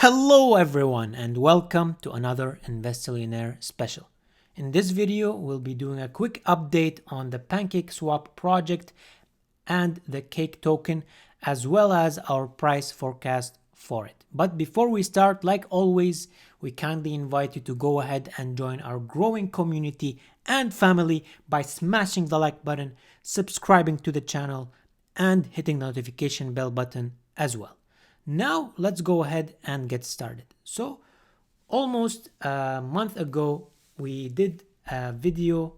Hello everyone and welcome to another Investillionaire special. In this video, we'll be doing a quick update on the Pancakeswap project and the Cake token, as well as our price forecast for it. But before we start, like always, we kindly invite you to go ahead and join our growing community and family by smashing the like button, subscribing to the channel, and hitting the notification bell button as well. Now let's go ahead and get started. So almost a month ago, we did a video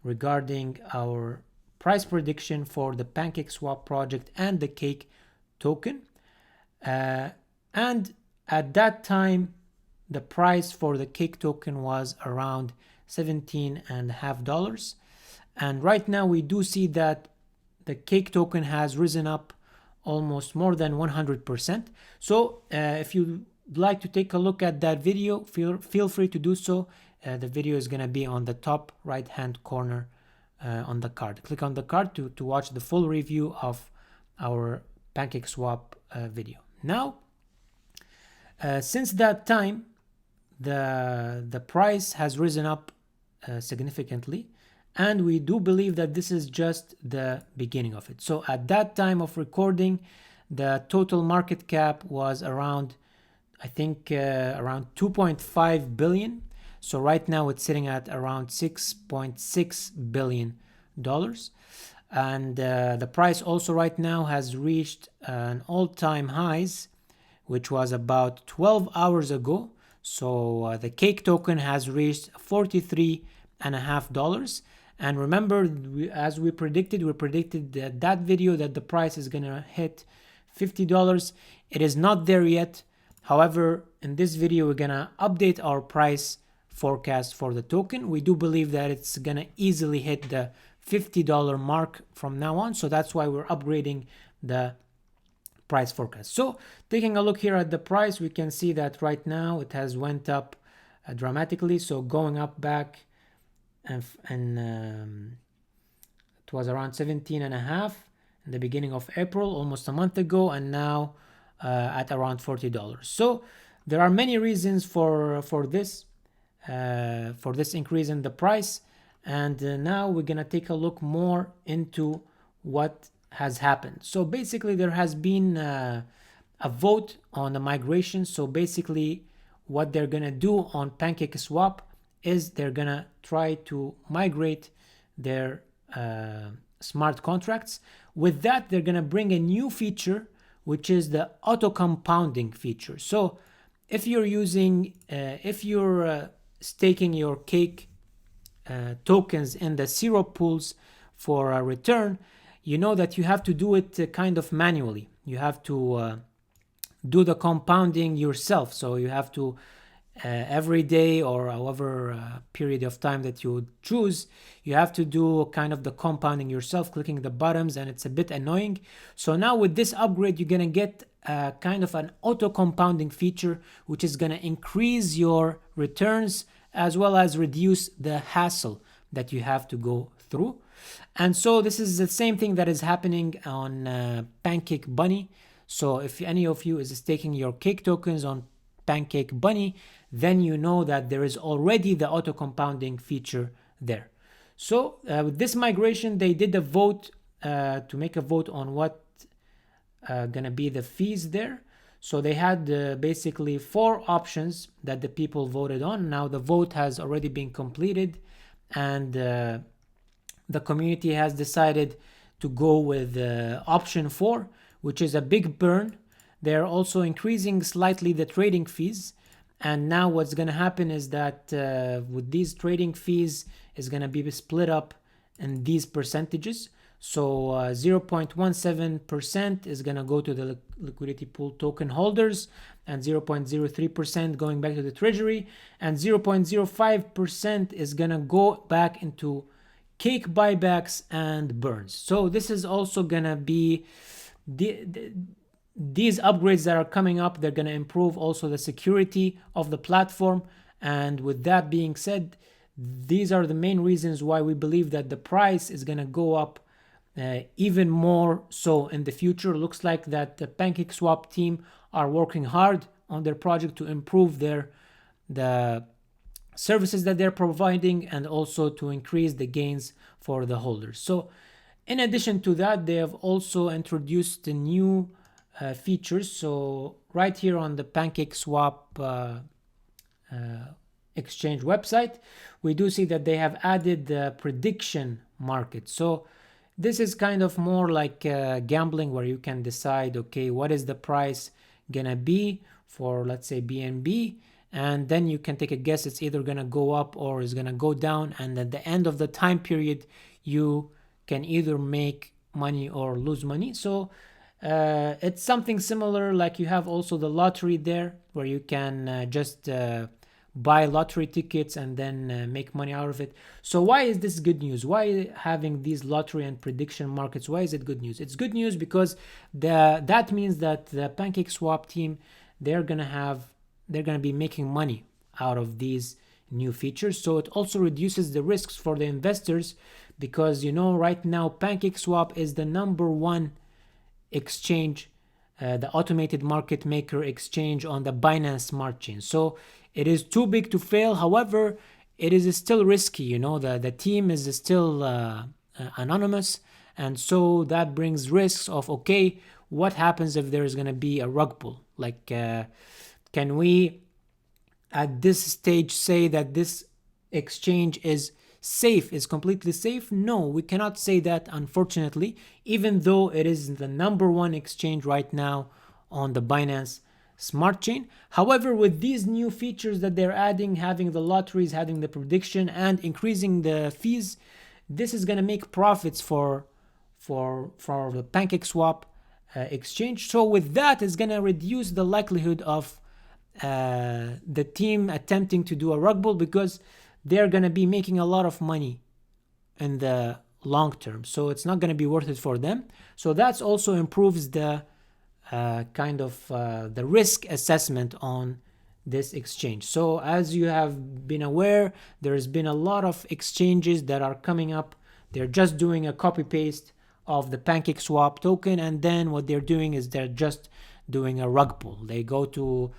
regarding our price prediction for the Pancakeswap project and the Cake token. And at that time, the price for the Cake token was around $17.50. And right now we do see that the Cake token has risen up almost more than 100%. So if you'd like to take a look at that video, feel free to do so. The video is going to be on the top right hand corner on the card. Click on the card to watch the full review of our Pancakeswap video. Now, since that time, the price has risen up significantly, and we do believe that this is just the beginning of it. So at that time of recording, the total market cap was around, I think, around 2.5 billion. So right now it's sitting at around $6.6 billion. And the price also right now has reached an all-time highs, which was about 12 hours ago. So the Cake token has reached $43.50. And remember, as we predicted that video that the price is going to hit $50. It is not there yet. However, in this video, we're going to update our price forecast for the token. We do believe that it's going to easily hit the $50 mark from now on. So that's why we're upgrading the price forecast. So taking a look here at the price, we can see that right now it has went up dramatically. So going up back and it was around 17.5 in the beginning of April, almost a month ago, and now at around $40. So there are many reasons for this increase in the price, and now we're gonna take a look more into what has happened. So basically, there has been a vote on the migration. So basically, what they're gonna do on Pancakeswap is they're gonna try to migrate their smart contracts. With that, they're gonna bring a new feature, which is the auto compounding feature. So if you're staking your Cake tokens in the zero pools for a return, you know that you have to do it kind of manually. You have to do the compounding yourself. So you have to every day or however period of time that you choose, you have to do kind of the compounding yourself, clicking the buttons, and it's a bit annoying. So now with this upgrade, you're gonna get kind of an auto compounding feature, which is gonna increase your returns as well as reduce the hassle that you have to go through. And so this is the same thing that is happening on Pancake Bunny. So if any of you is staking your Cake tokens on Pancake Bunny, then you know that there is already the auto compounding feature there. So with this migration, they did a vote to make a vote on what gonna be the fees there. So they had basically 4 options that the people voted on. Now the vote has already been completed, and the community has decided to go with option 4, which is a big burn. They're also increasing slightly the trading fees. And now what's going to happen is that with these trading fees is going to be split up in these percentages. So 0.17% is going to go to the liquidity pool token holders, and 0.03% going back to the treasury, and 0.05% is going to go back into Cake buybacks and burns. So this is also going to be these upgrades that are coming up. They're going to improve also the security of the platform. And with that being said, these are the main reasons why we believe that the price is going to go up even more so in the future. Looks like that the Pancakeswap team are working hard on their project to improve the services that they're providing, and also to increase the gains for the holders. So in addition to that, they have also introduced the new features. So right here on the Pancakeswap exchange website, we do see that they have added the prediction market. So this is kind of more like gambling, where you can decide, okay, what is the price gonna be for, let's say, BNB, and then you can take a guess. It's either gonna go up or it's gonna go down, and at the end of the time period you can either make money or lose money. So it's something similar, like you have also the lottery there, where you can just buy lottery tickets and then make money out of it. So why is this good news? Why having these lottery and prediction markets, why is it good news? It's good news because that means that the Pancakeswap team, they're gonna be making money out of these new features. So it also reduces the risks for the investors, because right now Pancakeswap is the #1 exchange, the automated market maker exchange on the Binance Smart Chain. So it is too big to fail. However, it is still risky. The team is still anonymous, and so that brings risks of, okay, what happens if there is going to be a rug pull? Like, can we at this stage say that this exchange is safe, is completely safe? No, we cannot say that, unfortunately, even though it is the #1 exchange right now on the Binance Smart Chain. However, with these new features that they're adding, having the lotteries, having the prediction, and increasing the fees, this is going to make profits for the Pancakeswap exchange. So with that, it's going to reduce the likelihood of the team attempting to do a rug pull, because they're going to be making a lot of money in the long term. So it's not going to be worth it for them. So that's also improves the the risk assessment on this exchange. So as you have been aware, there's been a lot of exchanges that are coming up. They're just doing a copy paste of the Pancakeswap token, and then what they're doing is they're just doing a rug pull. They go to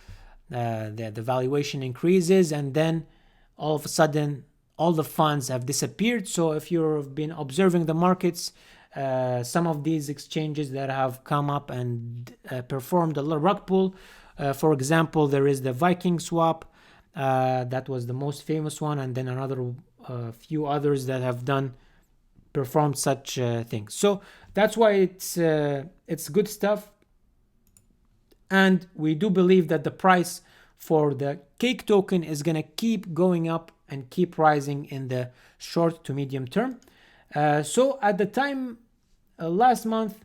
the valuation increases, and then all of a sudden all the funds have disappeared. So if you've been observing the markets, some of these exchanges that have come up and performed a rug pull, for example, there is the Pancakeswap, that was the most famous one, and then another few others that have performed such things. So that's why it's good stuff, and we do believe that the price for the Cake token is going to keep going up and keep rising in the short to medium term. So at the time last month,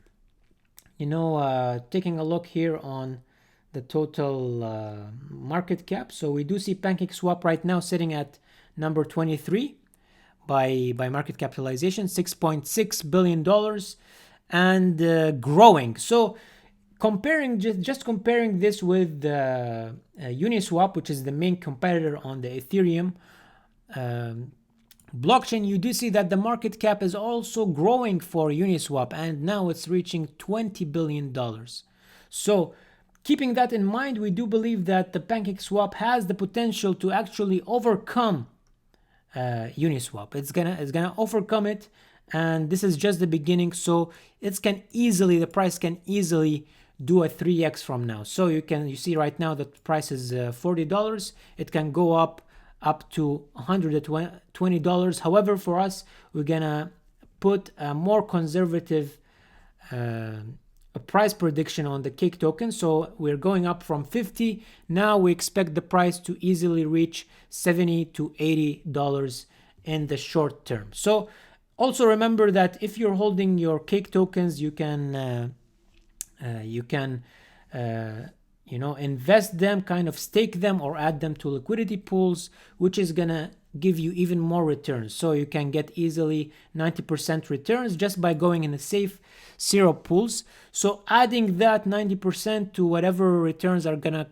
taking a look here on the total market cap, so we do see Pancakeswap right now sitting at number 23 by market capitalization, $6.6 billion, and growing. So comparing this with Uniswap, which is the main competitor on the Ethereum blockchain, you do see that the market cap is also growing for Uniswap, and now it's reaching $20 billion. So keeping that in mind, we do believe that the Pancakeswap has the potential to actually overcome Uniswap. It's gonna overcome it, and this is just the beginning. So the price can easily do a 3x from now. So you see right now that the price is $40. It can go up to $120. However, for us, we're gonna put a more conservative price prediction on the Cake token. So we're going up from 50. Now we expect the price to easily reach $70 to $80 in the short term. So also remember that if you're holding your Cake tokens, you can invest them, kind of stake them, or add them to liquidity pools, which is gonna give you even more returns. So you can get easily 90% returns just by going in a safe syrup pools. So adding that 90% to whatever returns are gonna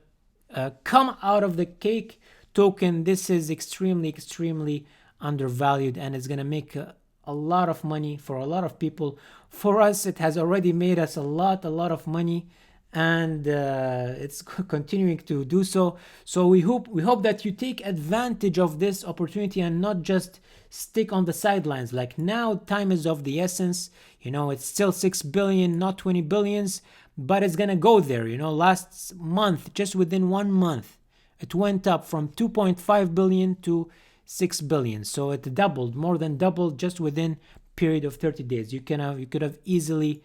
come out of the Cake token, this is extremely undervalued, and it's gonna make a lot of money for a lot of people. For us, it has already made us a lot of money, and it's continuing to do so. So we hope that you take advantage of this opportunity and not just stick on the sidelines. Like now, time is of the essence. You know, it's still 6 billion, not 20 billions, but it's gonna go there. You know, last month, just within 1 month, it went up from 2.5 billion to 6 billion. So it doubled, more than doubled, just within period of 30 days. You could have easily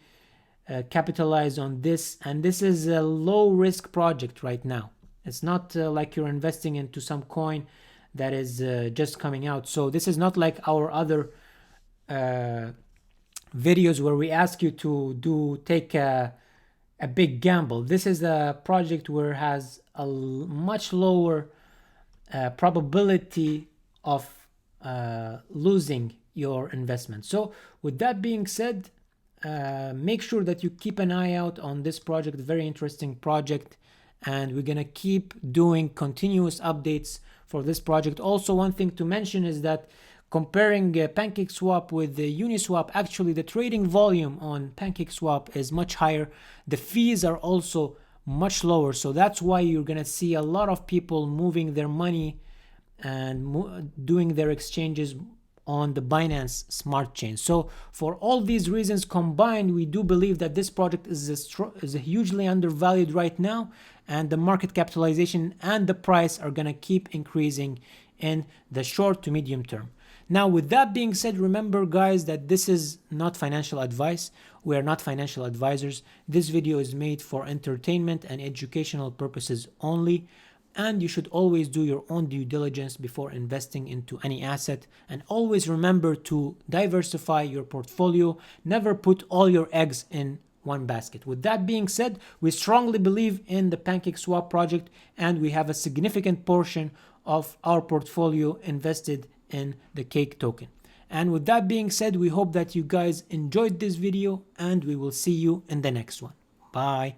capitalize on this, and this is a low risk project right now. It's not like you're investing into some coin that is just coming out. So this is not like our other videos where we ask you to take a big gamble. This is a project where it has a much lower probability of losing your investment. So with that being said, make sure that you keep an eye out on this project. Very interesting project, and we're gonna keep doing continuous updates for this project. Also, one thing to mention is that comparing Pancakeswap with the Uniswap, actually the trading volume on Pancakeswap is much higher. The fees are also much lower, so that's why you're gonna see a lot of people moving their money and doing their exchanges on the Binance Smart Chain. So for all these reasons combined, we do believe that this project is hugely undervalued right now, and the market capitalization and the price are gonna keep increasing in the short to medium term. Now, with that being said, remember guys that this is not financial advice. We are not financial advisors. This video is made for entertainment and educational purposes only. And you should always do your own due diligence before investing into any asset. And always remember to diversify your portfolio. Never put all your eggs in one basket. With that being said, we strongly believe in the Pancakeswap project, and we have a significant portion of our portfolio invested in the Cake token. And with that being said, we hope that you guys enjoyed this video, and we will see you in the next one. Bye.